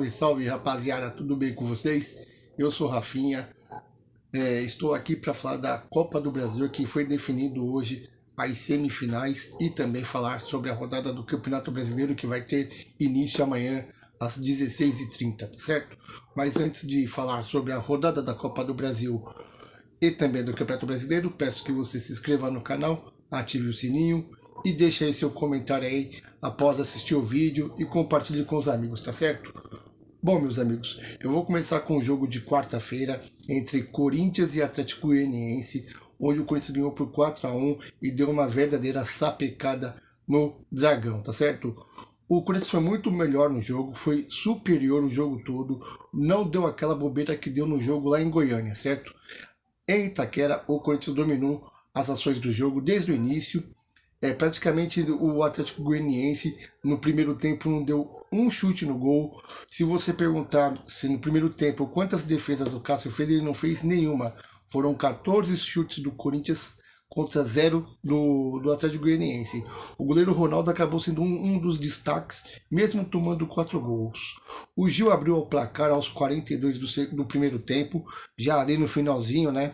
Salve, salve rapaziada, tudo bem com vocês? Eu sou Rafinha, estou aqui para falar da Copa do Brasil que foi definido hoje as semifinais e também falar sobre a rodada do Campeonato Brasileiro que vai ter início amanhã às 16h30, tá certo? Mas antes de falar sobre a rodada da Copa do Brasil e também do Campeonato Brasileiro, peço que você se inscreva no canal, ative o sininho e deixe aí seu comentário aí após assistir o vídeo e compartilhe com os amigos, tá certo? Bom, meus amigos, eu vou começar com o jogo de quarta-feira entre Corinthians e Atlético Goianiense, onde o Corinthians ganhou por 4-1 e deu uma verdadeira sapecada no Dragão, tá certo? O Corinthians foi muito melhor no jogo, foi superior o jogo todo, não deu aquela bobeira que deu no jogo lá em Goiânia, certo? Em Itaquera, o Corinthians dominou as ações do jogo desde o início. Praticamente o Atlético Goianiense no primeiro tempo não deu um chute no gol. Se você perguntar se no primeiro tempo quantas defesas o Cássio fez, ele não fez nenhuma. Foram 14 chutes do Corinthians contra 0 do Atlético Goianiense. O goleiro Ronaldo acabou sendo um dos destaques, mesmo tomando 4 gols. O Gil abriu o placar aos 42 do primeiro tempo, já ali no finalzinho, né?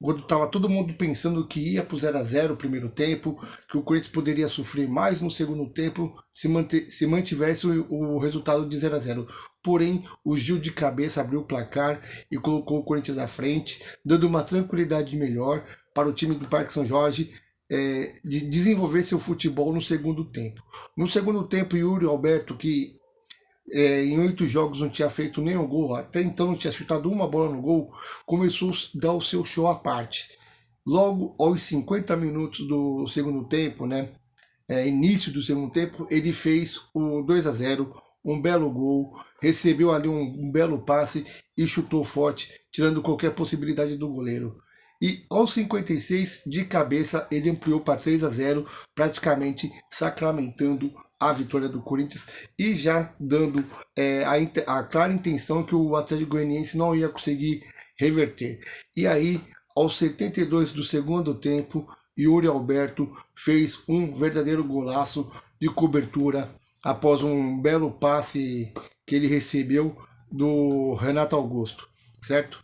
Quando estava todo mundo pensando que ia para o 0-0 o primeiro tempo, que o Corinthians poderia sofrer mais no segundo tempo se mantivesse o resultado de 0-0. Porém, o Gil de cabeça abriu o placar e colocou o Corinthians à frente, dando uma tranquilidade melhor para o time do Parque São Jorge de desenvolver seu futebol no segundo tempo. No segundo tempo, Yuri Alberto, que em 8 jogos não tinha feito nenhum gol, até então não tinha chutado uma bola no gol, começou a dar o seu show à parte. Logo aos 50 minutos do segundo tempo, né, início do segundo tempo, ele fez o 2-0, um belo gol, recebeu ali um belo passe e chutou forte, tirando qualquer possibilidade do goleiro. E aos 56, de cabeça, ele ampliou para 3-0, praticamente sacramentando a vitória do Corinthians e já dando a clara intenção que o Atlético Goianiense não ia conseguir reverter. E aí, aos 72 do segundo tempo, Yuri Alberto fez um verdadeiro golaço de cobertura após um belo passe que ele recebeu do Renato Augusto, certo?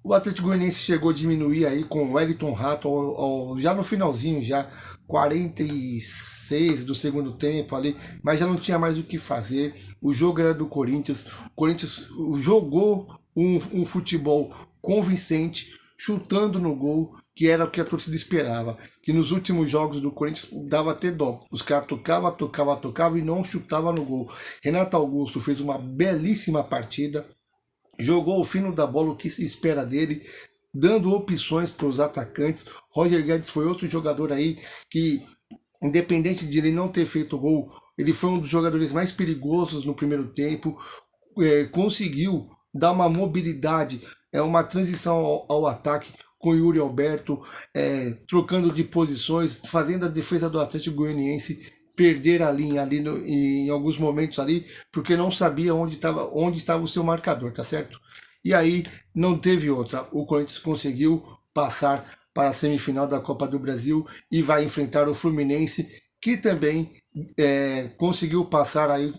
O Atlético Goianiense chegou a diminuir aí com o Wellington Rato já no finalzinho, já 46 do segundo tempo ali, mas já não tinha mais o que fazer. O jogo era do Corinthians. O Corinthians jogou um futebol convincente, chutando no gol, que era o que a torcida esperava. Que nos últimos jogos do Corinthians dava até dó. Os caras tocavam e não chutavam no gol. Renato Augusto fez uma belíssima partida. Jogou o fino da bola, o que se espera dele, dando opções para os atacantes. Roger Guedes foi outro jogador aí que, independente de ele não ter feito gol, ele foi um dos jogadores mais perigosos no primeiro tempo, conseguiu dar uma mobilidade, uma transição ao ataque com o Yuri Alberto, trocando de posições, fazendo a defesa do Atlético Goianiense perder a linha em alguns momentos ali, porque não sabia onde estava o seu marcador, tá certo? E aí não teve outra. O Corinthians conseguiu passar para a semifinal da Copa do Brasil e vai enfrentar o Fluminense, que também conseguiu passar aí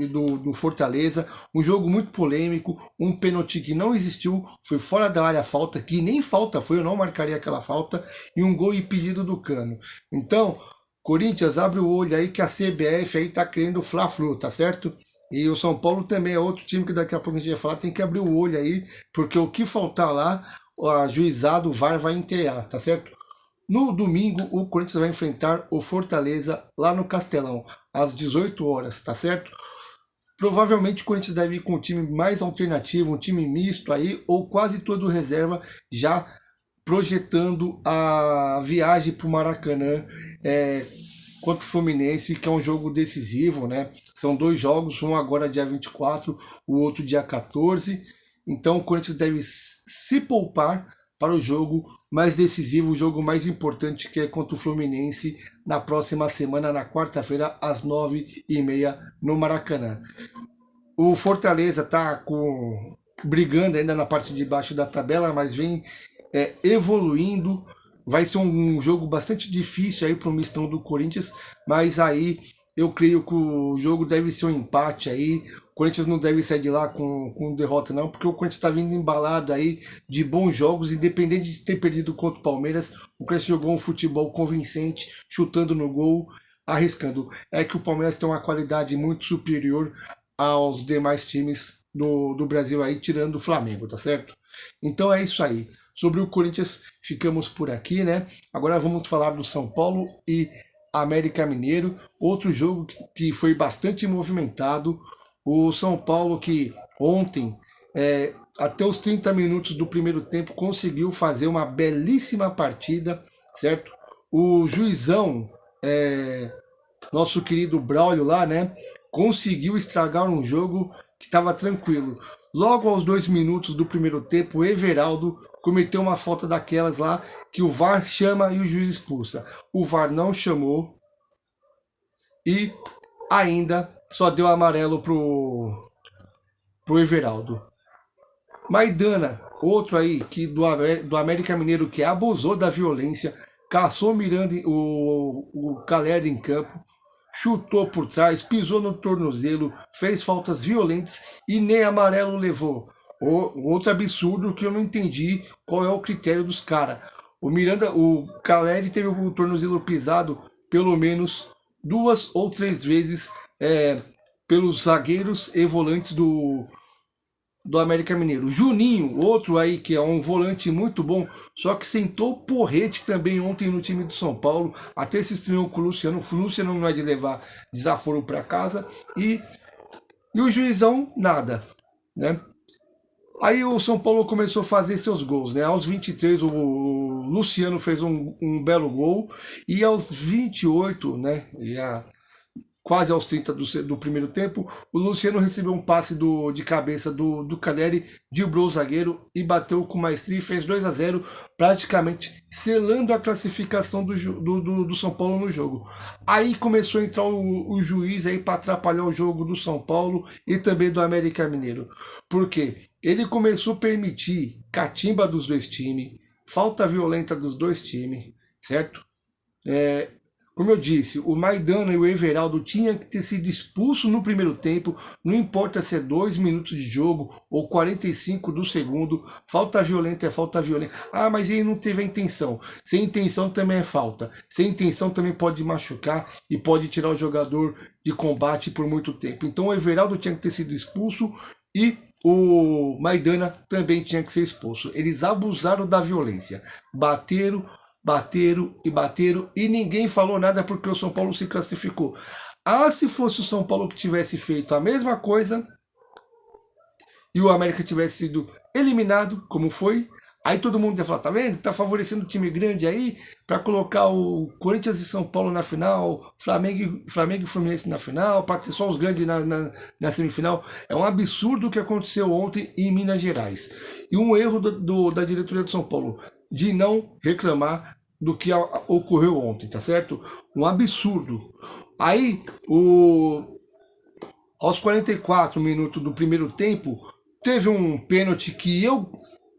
do Fortaleza. Um jogo muito polêmico, um pênalti que não existiu, foi fora da área, falta, que nem falta foi, eu não marcaria aquela falta, e um gol impedido do Cano. Então, Corinthians, abre o olho aí que a CBF aí tá querendo Fla-Flu, tá certo? E o São Paulo também é outro time que daqui a pouco a gente vai falar, tem que abrir o olho aí, porque o que faltar lá, o juizado, o VAR vai inteirar, tá certo? No domingo, o Corinthians vai enfrentar o Fortaleza lá no Castelão, às 18 horas, tá certo? Provavelmente o Corinthians deve ir com um time mais alternativo, um time misto aí, ou quase todo reserva, já projetando a viagem para o Maracanã contra o Fluminense, que é um jogo decisivo, né? São 2 jogos, um agora dia 24, o outro dia 14. Então o Corinthians deve se poupar para o jogo mais decisivo, o jogo mais importante, que é contra o Fluminense na próxima semana, na quarta-feira, às 9h30 no Maracanã. O Fortaleza está brigando ainda na parte de baixo da tabela, mas vem evoluindo. Vai ser um jogo bastante difícil aí para o mistão do Corinthians, mas aí Eu creio que o jogo deve ser um empate aí. O Corinthians não deve sair de lá com derrota, não, porque o Corinthians está vindo embalado aí de bons jogos, independente de ter perdido contra o Palmeiras. O Corinthians jogou um futebol convincente, chutando no gol, arriscando. É que o Palmeiras tem uma qualidade muito superior aos demais times do Brasil aí, tirando o Flamengo, tá certo? Então é isso aí. Sobre o Corinthians, ficamos por aqui, né? Agora vamos falar do São Paulo e América Mineiro, outro jogo que foi bastante movimentado. O São Paulo que ontem, até os 30 minutos do primeiro tempo, conseguiu fazer uma belíssima partida, certo? O juizão, nosso querido Braulio lá, né, conseguiu estragar um jogo que estava tranquilo. Logo aos 2 minutos do primeiro tempo, o Everaldo cometeu uma falta daquelas lá que o VAR chama e o juiz expulsa. O VAR não chamou e ainda só deu amarelo pro Everaldo. Maidana, outro aí que do América Mineiro que abusou da violência, caçou Miranda, o Caleri em campo, chutou por trás, pisou no tornozelo, fez faltas violentas e nem amarelo levou. Outro absurdo que eu não entendi qual é o critério dos caras. O Caleri teve o tornozelo pisado pelo menos 2 ou 3 vezes pelos zagueiros e volantes do América Mineiro. Juninho, outro aí que é um volante muito bom, só que sentou porrete também ontem no time do São Paulo, até se estranhou com o Luciano. O Luciano não é de levar desaforo para casa e o juizão nada, né? Aí o São Paulo começou a fazer seus gols, né? Aos 23 o Luciano fez um belo gol e aos 28, né? Quase aos 30 do primeiro tempo, o Luciano recebeu um passe de cabeça do Caleri, driblou o zagueiro e bateu com maestria e fez 2-0, praticamente selando a classificação do São Paulo no jogo. Aí começou a entrar o juiz aí para atrapalhar o jogo do São Paulo e também do América Mineiro. Por quê? Ele começou a permitir catimba dos dois times, falta violenta dos dois times, certo? Como eu disse, o Maidana e o Everaldo tinham que ter sido expulsos no primeiro tempo, não importa se é 2 minutos de jogo ou 45 do segundo, falta violenta é falta violenta. Ah, mas ele não teve a intenção. Sem intenção também é falta. Sem intenção também pode machucar e pode tirar o jogador de combate por muito tempo. Então o Everaldo tinha que ter sido expulso e o Maidana também tinha que ser expulso. Eles abusaram da violência, bateram e ninguém falou nada porque o São Paulo se classificou. Ah, se fosse o São Paulo que tivesse feito a mesma coisa e o América tivesse sido eliminado, como foi, aí todo mundo ia falar, tá vendo? Tá favorecendo o time grande aí para colocar o Corinthians e São Paulo na final, Flamengo e Fluminense na final, para ter só os grandes na semifinal. É um absurdo o que aconteceu ontem em Minas Gerais. E um erro da diretoria do São Paulo de não reclamar do que ocorreu ontem, tá certo? Um absurdo. Aí, aos 44 minutos do primeiro tempo, teve um pênalti que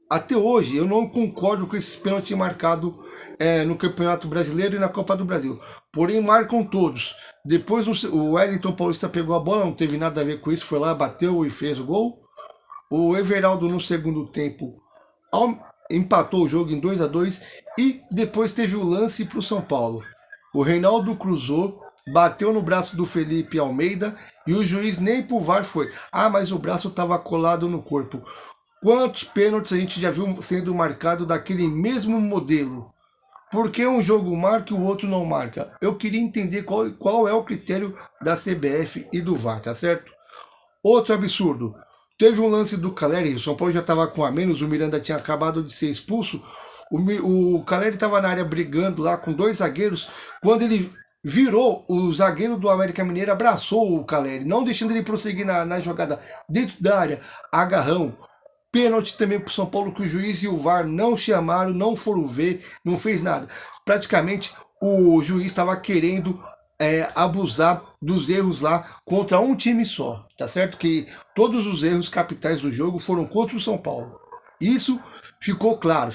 até hoje, eu não concordo com esse pênalti marcado no Campeonato Brasileiro e na Copa do Brasil. Porém, marcam todos. Depois, o Wellington Paulista pegou a bola, não teve nada a ver com isso, foi lá, bateu e fez o gol. O Everaldo, no segundo tempo, empatou o jogo em 2-2 e depois teve o lance para o São Paulo. O Reinaldo cruzou, bateu no braço do Felipe Almeida e o juiz nem pro VAR foi. Ah, mas o braço estava colado no corpo. Quantos pênaltis a gente já viu sendo marcado daquele mesmo modelo? Por que um jogo marca e o outro não marca? Eu queria entender qual é o critério da CBF e do VAR, tá certo? Outro absurdo. Teve um lance do Caleri, o São Paulo já estava com a menos, o Miranda tinha acabado de ser expulso. O Caleri estava na área brigando lá com 2 zagueiros. Quando ele virou, o zagueiro do América Mineiro abraçou o Caleri, não deixando ele prosseguir na jogada dentro da área. Agarrão. Pênalti também para o São Paulo que o juiz e o VAR não chamaram, não foram ver, não fez nada. Praticamente o juiz estava querendo abusar dos erros lá contra um time só, tá certo? Que todos os erros capitais do jogo foram contra o São Paulo. Isso ficou claro,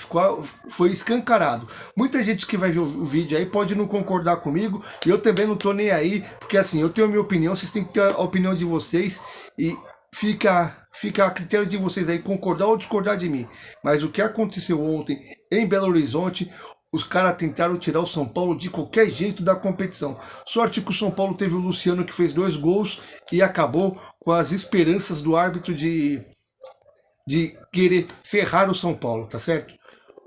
foi escancarado. Muita gente que vai ver o vídeo aí pode não concordar comigo, e eu também não tô nem aí, porque assim, eu tenho a minha opinião, vocês têm que ter a opinião de vocês, e fica a critério de vocês aí concordar ou discordar de mim. Mas o que aconteceu ontem em Belo Horizonte, os caras tentaram tirar o São Paulo de qualquer jeito da competição. Sorte que o São Paulo teve o Luciano, que fez 2 gols e acabou com as esperanças do árbitro de querer ferrar o São Paulo, tá certo?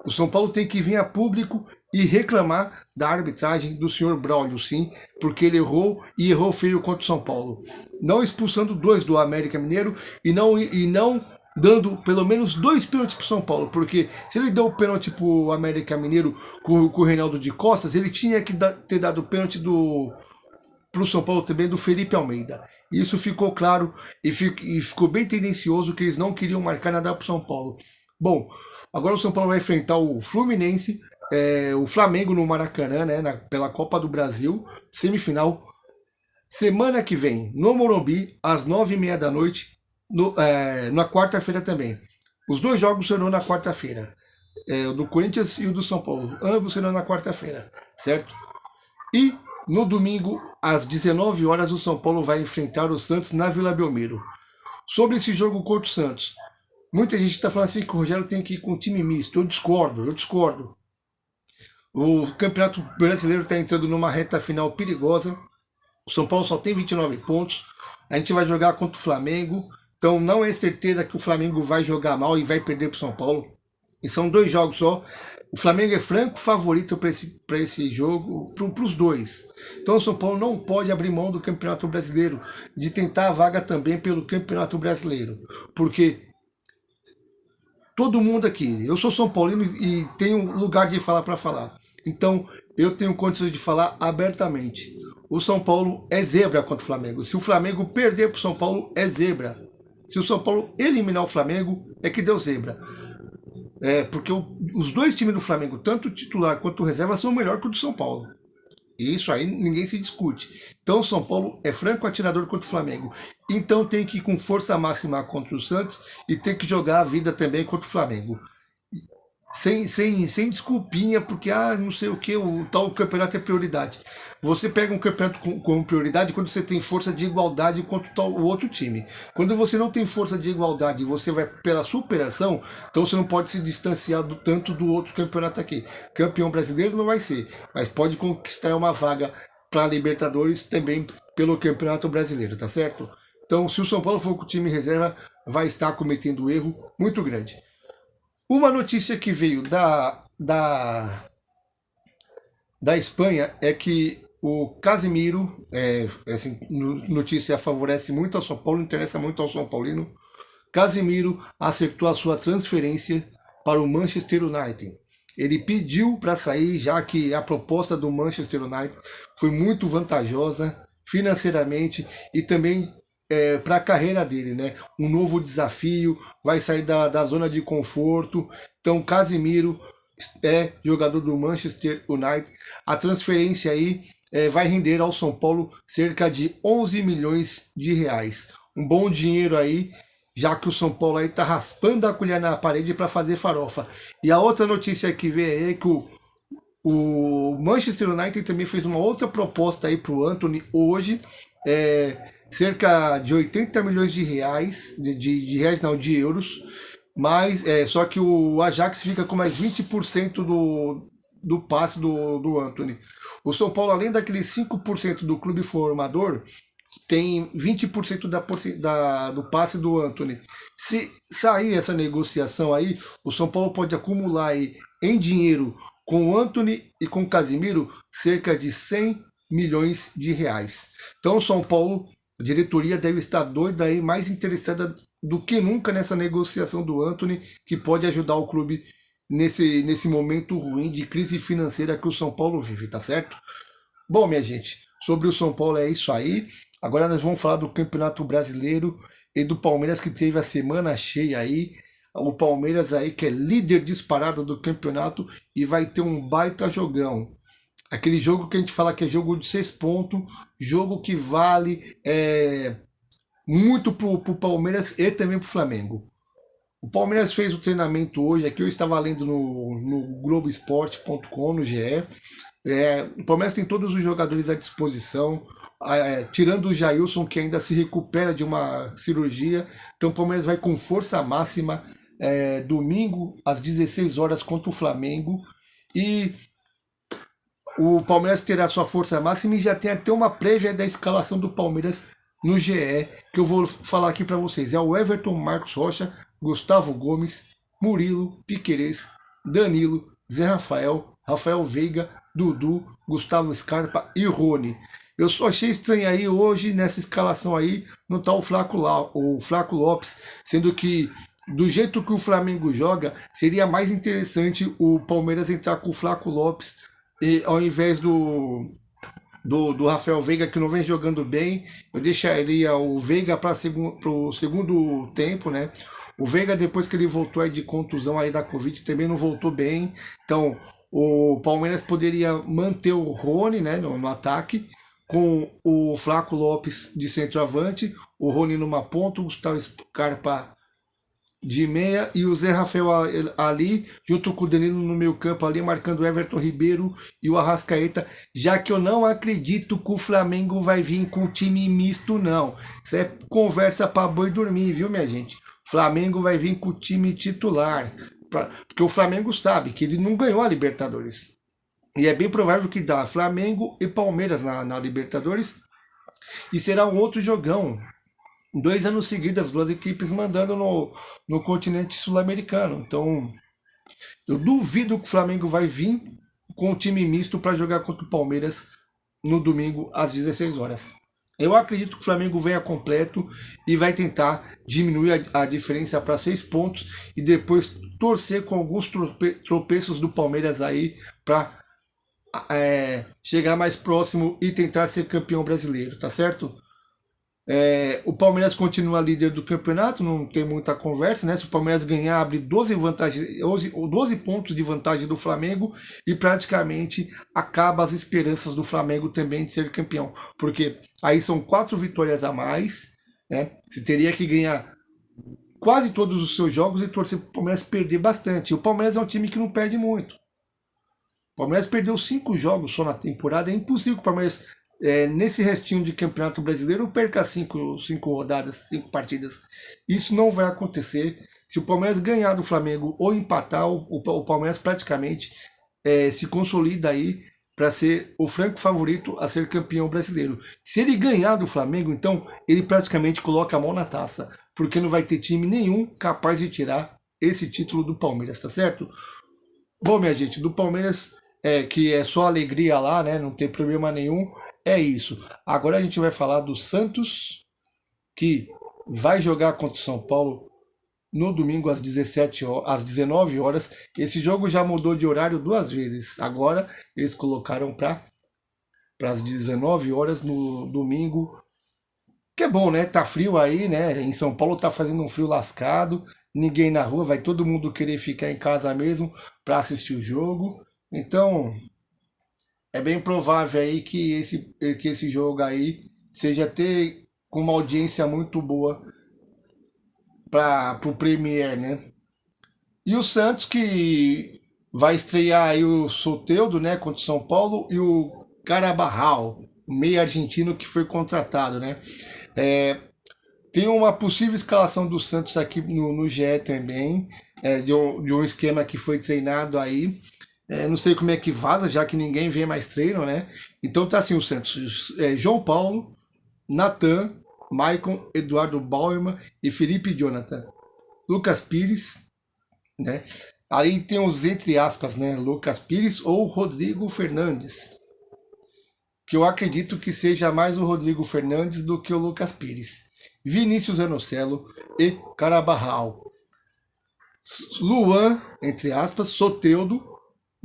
O São Paulo tem que vir a público e reclamar da arbitragem do senhor Braulio, sim, porque ele errou e errou feio contra o São Paulo. Não expulsando 2 do América Mineiro e não dando pelo menos 2 pênaltis pro São Paulo, porque se ele deu o pênalti pro América Mineiro com o Reinaldo de Costas, ele tinha que ter dado o pênalti pro São Paulo também do Felipe Almeida. Isso ficou claro e ficou bem tendencioso que eles não queriam marcar nada pro São Paulo. Bom, agora o São Paulo vai enfrentar o Fluminense, o Flamengo no Maracanã, né, pela Copa do Brasil, semifinal, semana que vem, no Morumbi, às 9h30 da noite, na quarta-feira também. Os 2 jogos serão na quarta-feira, o do Corinthians e o do São Paulo, ambos serão na quarta-feira, certo? E no domingo, às 19 horas, o São Paulo vai enfrentar o Santos na Vila Belmiro. Sobre esse jogo contra o Santos, muita gente está falando assim que o Rogério tem que ir com um time misto. Eu discordo. O Campeonato Brasileiro está entrando numa reta final perigosa. O São Paulo só tem 29 pontos. A gente vai jogar contra o Flamengo. Então não é certeza que o Flamengo vai jogar mal e vai perder para o São Paulo. E são 2 jogos só. O Flamengo é franco favorito para esse jogo, para os 2. Então o São Paulo não pode abrir mão do Campeonato Brasileiro, de tentar a vaga também pelo Campeonato Brasileiro. Porque todo mundo aqui, eu sou São Paulino e tenho lugar de falar para falar. Então eu tenho condições de falar abertamente. O São Paulo é zebra contra o Flamengo. Se o Flamengo perder para o São Paulo, é zebra. Se o São Paulo eliminar o Flamengo, é que deu zebra. Porque os 2 times do Flamengo, tanto o titular quanto o reserva, são melhor que o do São Paulo. E isso aí ninguém se discute. Então o São Paulo é franco atirador contra o Flamengo. Então tem que ir com força máxima contra o Santos e tem que jogar a vida também contra o Flamengo. Sem desculpinha, porque não sei o que, o tal campeonato é prioridade. Você pega um campeonato com prioridade quando você tem força de igualdade contra o outro time. Quando você não tem força de igualdade e você vai pela superação, então você não pode se distanciar tanto do outro campeonato aqui. Campeão brasileiro não vai ser, mas pode conquistar uma vaga para Libertadores também pelo Campeonato Brasileiro, tá certo? Então, se o São Paulo for com o time reserva, vai estar cometendo um erro muito grande. Uma notícia que veio da Espanha é que o Casemiro, assim, notícia favorece muito ao São Paulo, interessa muito ao São Paulino. Casemiro acertou a sua transferência para o Manchester United. Ele pediu para sair, já que a proposta do Manchester United foi muito vantajosa financeiramente e também para a carreira dele, né? Um novo desafio, vai sair da zona de conforto. Então, Casemiro é jogador do Manchester United. A transferência aí vai render ao São Paulo cerca de 11 milhões de reais. Um bom dinheiro aí, já que o São Paulo aí tá raspando a colher na parede para fazer farofa. E a outra notícia que veio aí é que o Manchester United também fez uma outra proposta aí pro Antony hoje, cerca de 80 milhões de reais, de euros, mas só que o Ajax fica com mais 20% do passe do Antony. O São Paulo, além daqueles 5% do clube formador, tem 20% do passe do Antony. Se sair essa negociação aí, o São Paulo pode acumular aí em dinheiro com o Antony e com o Casemiro cerca de 100 milhões de reais. Então o São Paulo, a diretoria deve estar doida aí, mais interessada do que nunca nessa negociação do Antony, que pode ajudar o clube nesse momento ruim de crise financeira que o São Paulo vive, tá certo? Bom, minha gente, sobre o São Paulo é isso aí. Agora nós vamos falar do Campeonato Brasileiro e do Palmeiras, que teve a semana cheia aí. O Palmeiras aí, que é líder disparado do campeonato e vai ter um baita jogão. Aquele jogo que a gente fala que é jogo de 6 pontos, jogo que vale muito pro Palmeiras e também pro Flamengo. O Palmeiras fez o treinamento hoje, aqui eu estava lendo no Globoesporte.com, no GE. O Palmeiras tem todos os jogadores à disposição, tirando o Jailson, que ainda se recupera de uma cirurgia. Então o Palmeiras vai com força máxima domingo às 16 horas contra o Flamengo. E o Palmeiras terá sua força máxima e já tem até uma prévia da escalação do Palmeiras no GE, que eu vou falar aqui para vocês. É o Everton, Marcos Rocha, Gustavo Gomes, Murilo, Piquerez, Danilo, Zé Rafael, Rafael Veiga, Dudu, Gustavo Scarpa e Rony. Eu só achei estranho aí hoje, nessa escalação aí, não tá o Flaco Lopes, sendo que do jeito que o Flamengo joga, seria mais interessante o Palmeiras entrar com o Flaco Lopes ao invés do Rafael Veiga, que não vem jogando bem. Eu deixaria o Veiga para o segundo tempo, né? O Veiga, depois que ele voltou aí de contusão aí da Covid, também não voltou bem. Então, o Palmeiras poderia manter o Rony, né, no ataque, com o Flaco Lopes de centroavante, o Rony numa ponta, o Gustavo Scarpa de meia e o Zé Rafael ali, junto com o Danilo no meio campo ali, marcando o Everton Ribeiro e o Arrascaeta, já que eu não acredito que o Flamengo vai vir com time misto, não. Isso é conversa para boi dormir, viu, minha gente? O Flamengo vai vir com o time titular, porque o Flamengo sabe que ele não ganhou a Libertadores. E é bem provável que dá Flamengo e Palmeiras na Libertadores, e será um outro jogão. 2 anos seguidos, as duas equipes mandando no continente sul-americano. Então, eu duvido que o Flamengo vai vir com um time misto para jogar contra o Palmeiras no domingo às 16 horas. Eu acredito que o Flamengo venha completo e vai tentar diminuir a diferença para 6 pontos e depois torcer com alguns tropeços do Palmeiras aí para chegar mais próximo e tentar ser campeão brasileiro, tá certo? O Palmeiras continua líder do campeonato, não tem muita conversa, né? Se o Palmeiras ganhar, abre 12 pontos de vantagem do Flamengo e praticamente acaba as esperanças do Flamengo também de ser campeão, porque aí são 4 vitórias a mais, né? Você teria que ganhar quase todos os seus jogos e torcer para o Palmeiras perder bastante. O Palmeiras é um time que não perde muito. O Palmeiras perdeu 5 jogos só na temporada, é impossível que o Palmeiras nesse restinho de campeonato brasileiro perca 5 rodadas, 5 partidas. Isso não vai acontecer. Se o Palmeiras ganhar do Flamengo ou empatar, o Palmeiras praticamente se consolida aí para ser o franco favorito a ser campeão brasileiro. Se ele ganhar do Flamengo, então ele praticamente coloca a mão na taça, porque não vai ter time nenhum capaz de tirar esse título do Palmeiras, tá certo? Bom, minha gente, do Palmeiras, que é só alegria lá, né? Não tem problema nenhum. É isso. Agora a gente vai falar do Santos, que vai jogar contra o São Paulo no domingo às 19 horas. Esse jogo já mudou de horário 2 vezes. Agora eles colocaram para as 19 horas no domingo. Que é bom, né? Tá frio aí, né? Em São Paulo tá fazendo um frio lascado. Ninguém na rua, vai todo mundo querer ficar em casa mesmo para assistir o jogo. Então, é bem provável aí que esse jogo aí seja ter com uma audiência muito boa para o Premier, né? E o Santos, que vai estrear aí o Soteldo, né, contra o São Paulo, e o Carabarral, o meio argentino que foi contratado, né? Tem uma possível escalação do Santos aqui no GE também, de um esquema que foi treinado aí. Não sei como é que vaza, já que ninguém vê mais treino, né? Então tá assim o Santos. João Paulo, Natan, Maicon, Eduardo Bauerman e Felipe Jonathan. Lucas Pires, né? Aí tem os entre aspas, né? Lucas Pires ou Rodrigo Fernandes. Que eu acredito que seja mais o Rodrigo Fernandes do que o Lucas Pires. Vinícius Anocelo e Carabarral. Luan, entre aspas, Soteldo,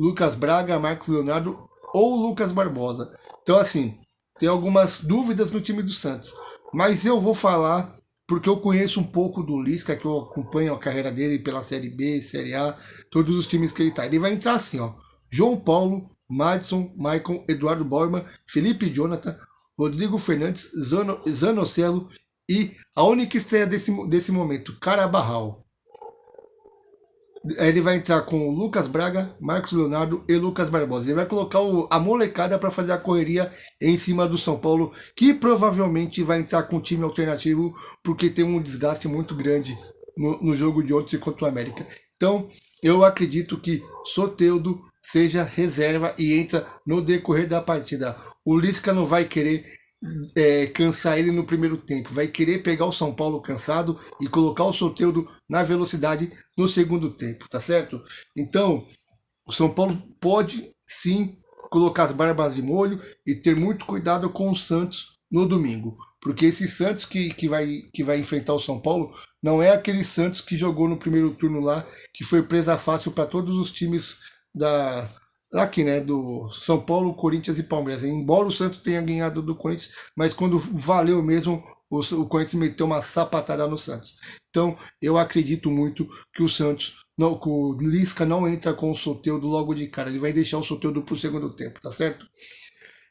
Lucas Braga, Marcos Leonardo ou Lucas Barbosa. Então, assim, tem algumas dúvidas no time do Santos. Mas eu vou falar porque eu conheço um pouco do Lisca, que eu acompanho a carreira dele pela Série B, Série A, todos os times que ele tá. Ele vai entrar assim, ó. João Paulo, Madison, Maicon, Eduardo Bauerman, Felipe Jonathan, Rodrigo Fernandes, Zanocelo e a única estreia desse momento, Carabarral. Ele vai entrar com o Lucas Braga, Marcos Leonardo e Lucas Barbosa. Ele vai colocar a molecada para fazer a correria em cima do São Paulo, que provavelmente vai entrar com um time alternativo, porque tem um desgaste muito grande no jogo de ontem contra o América. Então, eu acredito que Soteldo seja reserva e entra no decorrer da partida. O Lisca não vai querer cansar ele no primeiro tempo, vai querer pegar o São Paulo cansado e colocar o Soteldo na velocidade no segundo tempo, tá certo? Então, o São Paulo pode sim colocar as barbas de molho e ter muito cuidado com o Santos no domingo, porque esse Santos que vai enfrentar o São Paulo não é aquele Santos que jogou no primeiro turno lá, que foi presa fácil para todos os times da aqui, né, do São Paulo, Corinthians e Palmeiras. Embora o Santos tenha ganhado do Corinthians, mas quando valeu mesmo, o Corinthians meteu uma sapatada no Santos. Então, eu acredito muito que o Santos, não, que o Lisca não entra com o Soteldo logo de cara. Ele vai deixar o Soteldo pro segundo tempo, tá certo?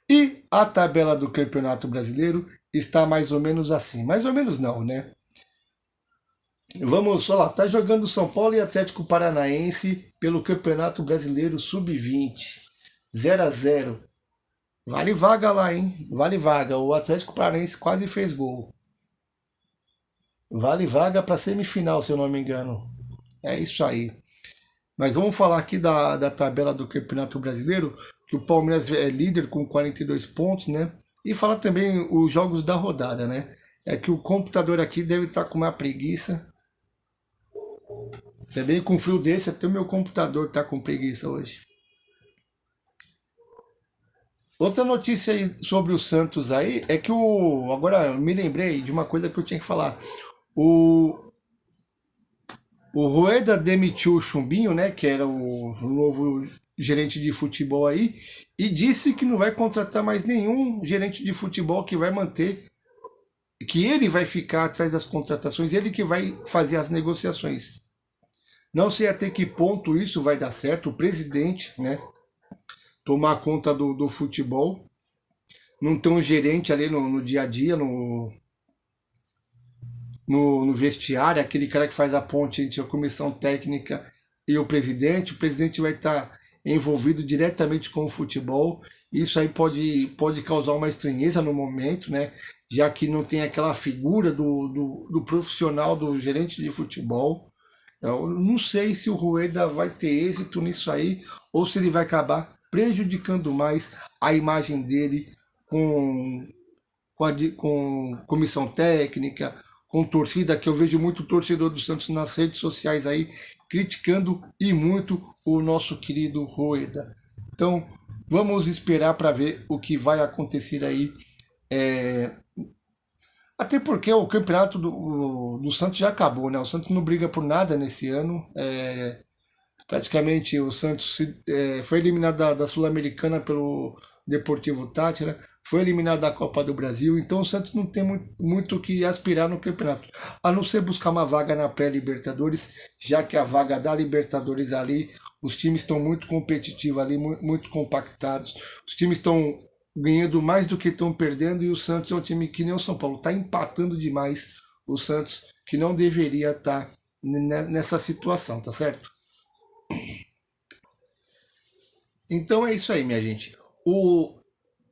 E a tabela do Campeonato Brasileiro está mais ou menos assim. Mais ou menos não, né? Vamos lá, tá jogando São Paulo e Atlético Paranaense pelo Campeonato Brasileiro Sub-20. 0-0. Vale vaga lá, hein? Vale vaga. O Atlético Paranaense quase fez gol. Vale vaga para semifinal, se eu não me engano. É isso aí. Mas vamos falar aqui da tabela do Campeonato Brasileiro, que o Palmeiras é líder com 42 pontos, né? E falar também os jogos da rodada, né? É que o computador aqui deve estar com uma preguiça. Também com frio desse, até o meu computador tá com preguiça hoje. Outra notícia aí sobre o Santos aí é que o. Agora me lembrei de uma coisa que eu tinha que falar. O, o Rueda demitiu o Chumbinho, né? Que era o novo gerente de futebol aí, e disse que não vai contratar mais nenhum gerente de futebol, que vai manter, que ele vai ficar atrás das contratações, ele que vai fazer as negociações. Não sei até que ponto isso vai dar certo. O presidente, né, tomar conta do futebol, não ter um gerente ali no dia a dia, no vestiário, aquele cara que faz a ponte entre a comissão técnica e o presidente. O presidente vai estar envolvido diretamente com o futebol. Isso aí pode causar uma estranheza no momento, né? Já que não tem aquela figura do profissional, do gerente de futebol. Eu não sei se o Rueda vai ter êxito nisso aí ou se ele vai acabar prejudicando mais a imagem dele com comissão técnica, com torcida, que eu vejo muito torcedor do Santos nas redes sociais aí criticando e muito o nosso querido Rueda. Então, vamos esperar para ver o que vai acontecer aí. Até porque o campeonato do Santos já acabou, né? O Santos não briga por nada nesse ano. Praticamente o Santos foi eliminado da Sul-Americana pelo Deportivo Táchira, foi eliminado da Copa do Brasil, então o Santos não tem muito o que aspirar no campeonato, a não ser buscar uma vaga na pré-Libertadores, já que a vaga da Libertadores ali, os times estão muito competitivos ali, muito compactados, os times estão ganhando mais do que estão perdendo, e o Santos é um time que nem o São Paulo, está empatando demais. O Santos, que não deveria estar nessa situação, tá certo? Então é isso aí, minha gente.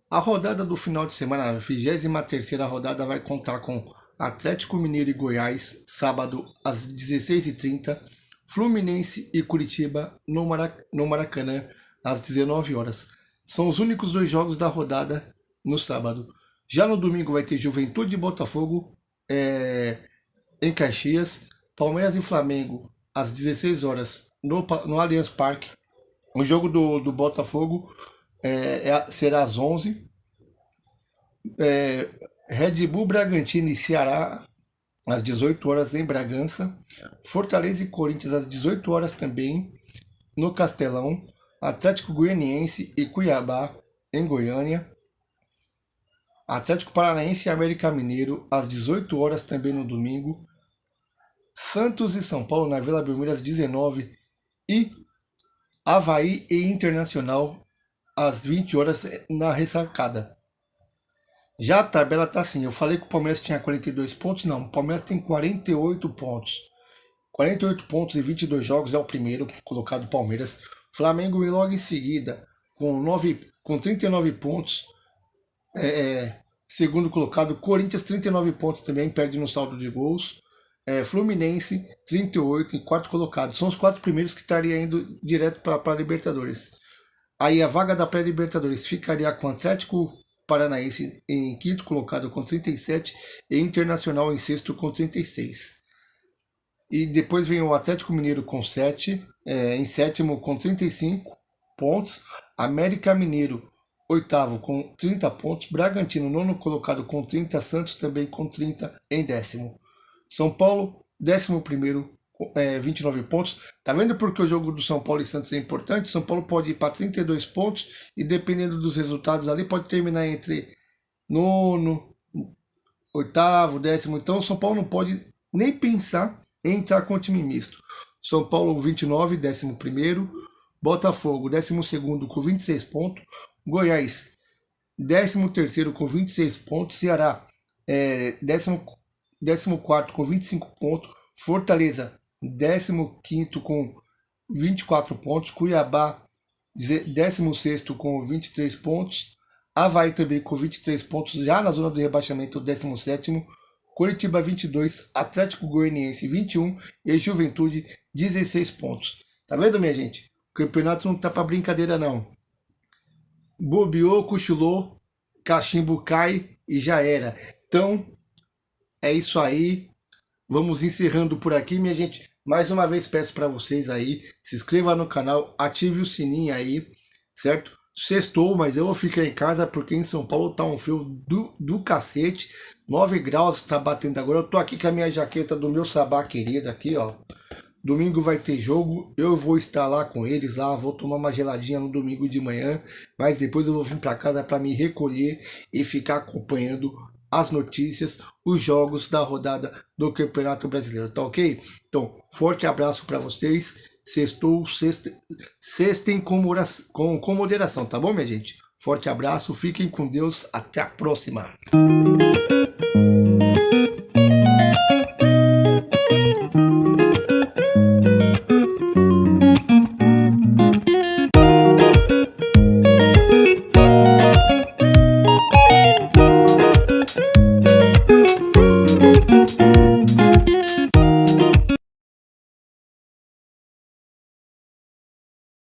A rodada do final de semana, a 23ª rodada, vai contar com Atlético Mineiro e Goiás, sábado às 16h30, Fluminense e Curitiba no Maracanã, às 19 horas. São os únicos 2 jogos da rodada no sábado. Já no domingo vai ter Juventude e Botafogo em Caxias, Palmeiras e Flamengo às 16 horas no Allianz Parque. O jogo do Botafogo será às 11. Red Bull, Bragantino e Ceará às 18 horas em Bragança. Fortaleza e Corinthians às 18 horas também no Castelão. Atlético Goianiense e Cuiabá em Goiânia. Atlético Paranaense e América Mineiro às 18 horas também no domingo. Santos e São Paulo na Vila Belmiro às 19 e Avaí e Internacional às 20 horas na Ressacada. Já a tabela tá assim, eu falei que o Palmeiras tinha 42 pontos, não, o Palmeiras tem 48 pontos. 48 pontos em 22 jogos, é o primeiro colocado Palmeiras. Flamengo vem logo em seguida com 39 pontos. Segundo colocado, Corinthians 39 pontos também, perde no saldo de gols. Fluminense 38 em quarto colocado. São os 4 primeiros que estariam indo direto para a Libertadores. Aí a vaga da pré-Libertadores ficaria com o Atlético Paranaense em quinto colocado com 37 e Internacional em sexto com 36. E depois vem o Atlético Mineiro com 7, em sétimo com 35 pontos. América Mineiro, oitavo com 30 pontos. Bragantino, nono colocado com 30. Santos também com 30 em décimo. São Paulo, 11º, 29 pontos. Tá vendo porque o jogo do São Paulo e Santos é importante? São Paulo pode ir para 32 pontos e dependendo dos resultados ali pode terminar entre nono, oitavo, décimo. Então São Paulo não pode nem pensar em entrar com o time misto. São Paulo 29, 11º. Botafogo 12º com 26 pontos. Goiás 13º com 26 pontos. Ceará 14º com 25 pontos. Fortaleza 15º com 24 pontos. Cuiabá 16º com 23 pontos. Avaí também com 23 pontos, já na zona do rebaixamento, 17º. Curitiba 22, Atlético Goianiense 21 e Juventude 16 pontos. Tá vendo, minha gente? O campeonato não tá pra brincadeira, não. Bobeou, cochilou, cachimbo cai e já era. Então, é isso aí. Vamos encerrando por aqui, minha gente. Mais uma vez peço para vocês aí, se inscreva no canal, ative o sininho aí, certo? Sextou, mas eu vou ficar em casa porque em São Paulo tá um frio do cacete. 9 graus tá batendo agora. Eu tô aqui com a minha jaqueta do meu Sabá querido aqui, ó. Domingo vai ter jogo, eu vou estar lá com eles lá, vou tomar uma geladinha no domingo de manhã, mas depois eu vou vir para casa para me recolher e ficar acompanhando as notícias, os jogos da rodada do Campeonato Brasileiro, tá ok? Então, forte abraço para vocês, sextem com moderação, tá bom, minha gente? Forte abraço, fiquem com Deus, até a próxima!